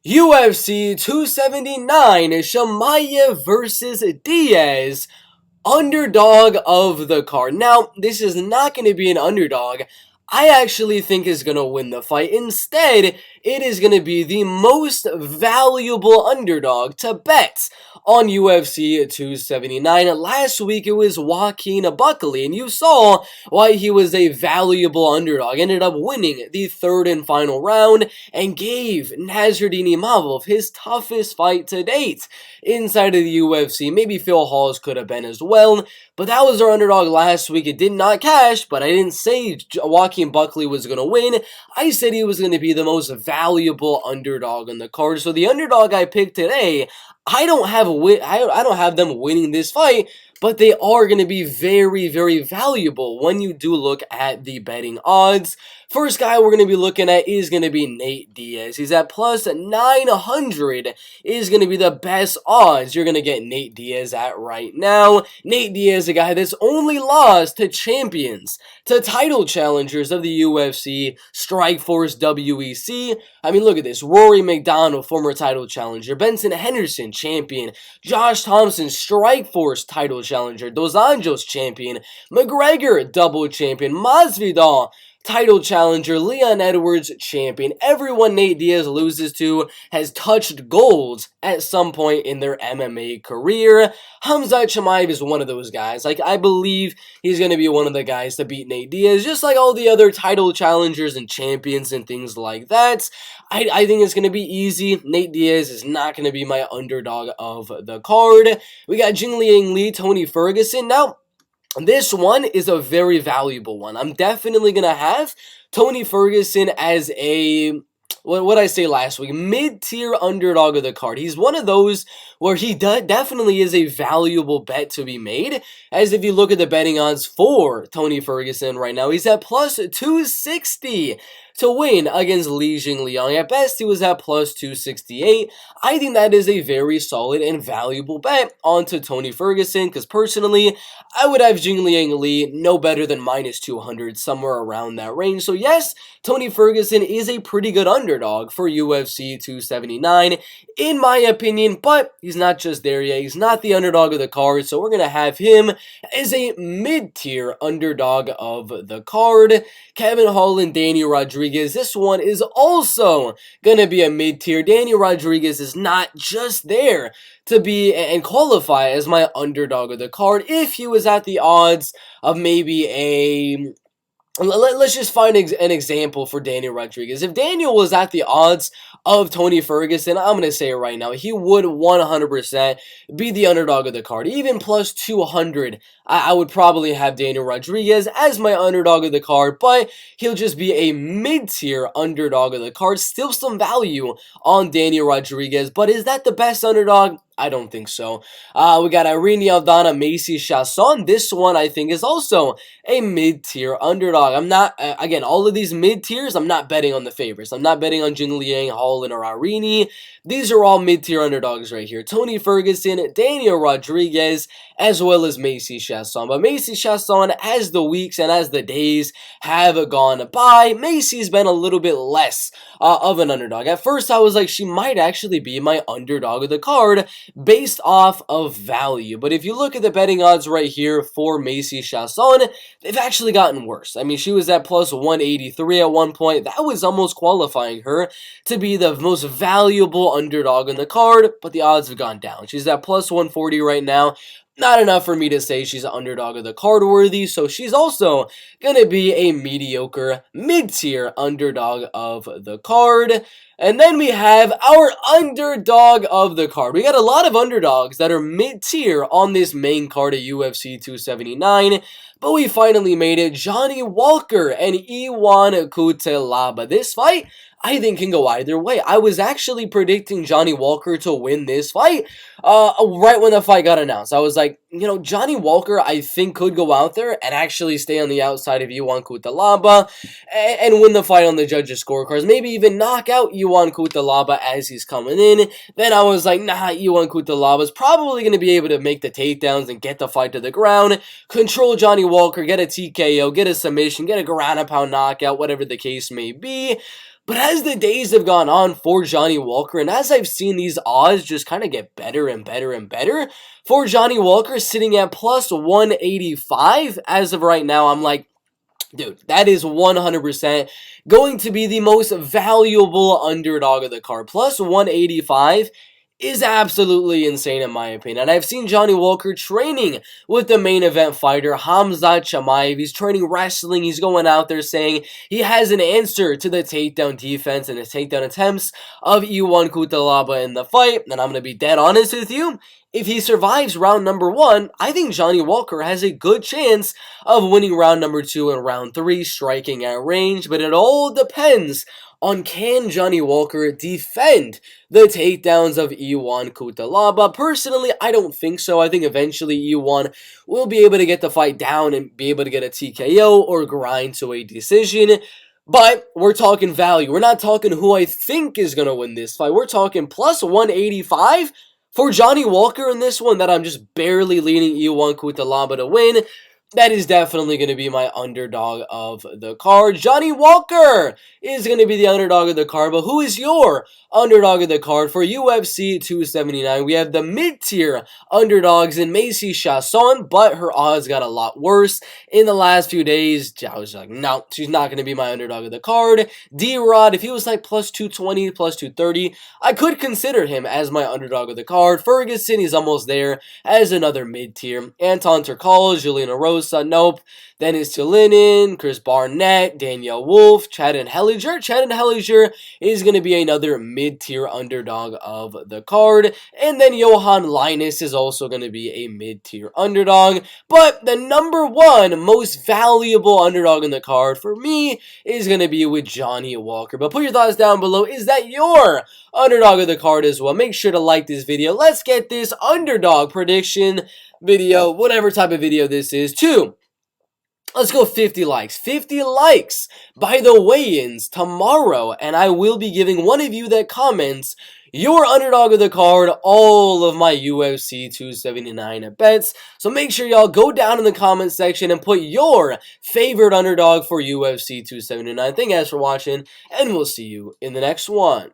UFC 279 Chimaev versus Diaz, underdog of the card. Now, this is not going to be an underdog. I actually think is going to win the fight. Instead, it is going to be the most valuable underdog to bet on UFC 279. Last week, it was Joaquin Buckley, and you saw why he was a valuable underdog. Ended up winning the third and final round and gave Nasruddin Imavov his toughest fight to date inside of the UFC. Maybe Phil Hawes could have been as well, but that was our underdog last week. It did not cash, but I didn't say Joaquin Buckley was going to win. I said he was going to be the most valuable underdog on the card. So the underdog I picked today, I don't have them winning this fight, but they are going to be very, very valuable when you do look at the betting odds. First guy we're going to be looking at is going to be Nate Diaz. He's at plus 900. Is going to be the best odds you're going to get Nate Diaz at right now. Nate Diaz, a guy that's only lost to champions, to title challengers of the UFC, Strikeforce WEC. I mean, look at this. Rory McDonald, former title challenger. Benson Henderson, champion. Josh Thompson, Strikeforce title challenger. Dos Anjos, champion. McGregor, double champion. Masvidal, title challenger. Leon Edwards, champion. Everyone Nate Diaz loses to has touched gold at some point in their MMA career. Khamzat Chimaev is one of those guys. I believe he's going to be one of the guys to beat Nate Diaz, just like all the other title challengers and champions and things like that. I think it's going to be easy. Nate Diaz is not going to be my underdog of the card. We got Jingliang Li, Tony Ferguson. Now, this one is a very valuable one. I'm definitely going to have Tony Ferguson as a, what I say last week, mid-tier underdog of the card. He's one of those where he definitely is a valuable bet to be made, as if you look at the betting odds for Tony Ferguson right now, he's at plus 260 to win against Li Jingliang. At best, he was at plus 268. I think that is a very solid and valuable bet onto Tony Ferguson, because personally, I would have Jingliang Li no better than minus 200, somewhere around that range. So yes, Tony Ferguson is a pretty good underdog for UFC 279, in my opinion, but he's not just there yet. He's not the underdog of the card, so we're going to have him as a mid-tier underdog of the card. Kevin Holland, Danny Rodriguez. This one is also going to be a mid-tier. Danny Rodriguez is not just there to be and qualify as my underdog of the card. If he was at the odds of maybe a... Let's just find an example for Daniel Rodriguez. If Daniel was at the odds of Tony Ferguson, I'm going to say it right now, he would 100% be the underdog of the card. Even plus 200, I would probably have Daniel Rodriguez as my underdog of the card, but he'll just be a mid-tier underdog of the card. Still some value on Daniel Rodriguez, but is that the best underdog? I don't think so. We got Irene Aldana, Macy Chasson. This one, I think, is also a mid-tier underdog. I'm not, again, all of these mid-tiers, I'm not betting on the favorites. I'm not betting on Jingliang, Holland, or Irene. These are all mid-tier underdogs right here. Tony Ferguson, Daniel Rodriguez, as well as Macy Chasson. But Macy Chasson, as the weeks and as the days have gone by, Macy's been a little bit less of an underdog. At first, I was like, she might actually be my underdog of the card based off of value. But if you look at the betting odds right here for Macy Chasson, they've actually gotten worse. I mean, she was at plus 183 at one point. That was almost qualifying her to be the most valuable underdog on the card, but the odds have gone down. She's at plus 140 right now. Not enough for me to say she's an underdog of the card worthy, so she's also going to be a mediocre, mid-tier underdog of the card. And then we have our underdog of the card. We got a lot of underdogs that are mid-tier on this main card of UFC 279, but we finally made it. Johnny Walker and Iwan Akutela. This fight, I think, can go either way. I was actually predicting Johnny Walker to win this fight right when the fight got announced. I was like, you know, Johnny Walker, I think, could go out there and actually stay on the outside of Iwan Kutalaba and win the fight on the judges' scorecards. Maybe even knock out Iwan Kutalaba as he's coming in. Then I was like, nah, Iwan Kutalaba's probably going to be able to make the takedowns and get the fight to the ground, control Johnny Walker, get a TKO, get a submission, get a ground and pound knockout, whatever the case may be. But as the days have gone on for Johnny Walker, and as I've seen these odds just kind of get better and better and better, for Johnny Walker sitting at plus 185 as of right now, I'm like, dude, that is 100% going to be the most valuable underdog of the card. Plus 185 is absolutely insane in my opinion. And I've seen Johnny Walker training with the main event fighter, Khamzat Chimaev. He's training wrestling. He's going out there saying he has an answer to the takedown defense and the takedown attempts of Iwan Kutalaba in the fight. And I'm going to be dead honest with you. If he survives round number 1, I think Johnny Walker has a good chance of winning round number 2 and round 3, striking at range. But it all depends on can Johnny Walker defend the takedowns of Iwan Kutalaba. Personally, I don't think so. I think eventually Iwan will be able to get the fight down and be able to get a TKO or grind to a decision. But we're talking value. We're not talking who I think is going to win this fight. We're talking plus 185 for Johnny Walker in this one that I'm just barely leaning Iwan Kutalaba to win. That is definitely going to be my underdog of the card. Johnny Walker is going to be the underdog of the card, but who is your underdog of the card for UFC 279? We have the mid-tier underdogs in Macy Chasson, but her odds got a lot worse in the last few days. I was like, no, she's not going to be my underdog of the card. D-Rod, if he was like plus 220, plus 230, I could consider him as my underdog of the card. Ferguson, he's almost there as another mid-tier. Anton Turkal, Juliana Rosa, nope. Dennis Tillinen, Chris Barnett, Danielle Wolf, Chad Hellinger. Chad Hellinger is going to be another mid-tier underdog of the card. And then Johan Linus is also going to be a mid-tier underdog. But the number 1 most valuable underdog in the card for me is going to be with Johnny Walker. But put your thoughts down below. Is that your underdog of the card as well? Make sure to like this video. Let's get this underdog prediction video, whatever type of video this is, to, let's go 50 likes. 50 likes by the weigh-ins tomorrow, and I will be giving one of you that comments your underdog of the card all of my UFC 279 bets. So make sure y'all go down in the comment section and put your favorite underdog for UFC 279. Thank you guys for watching, and we'll see you in the next one.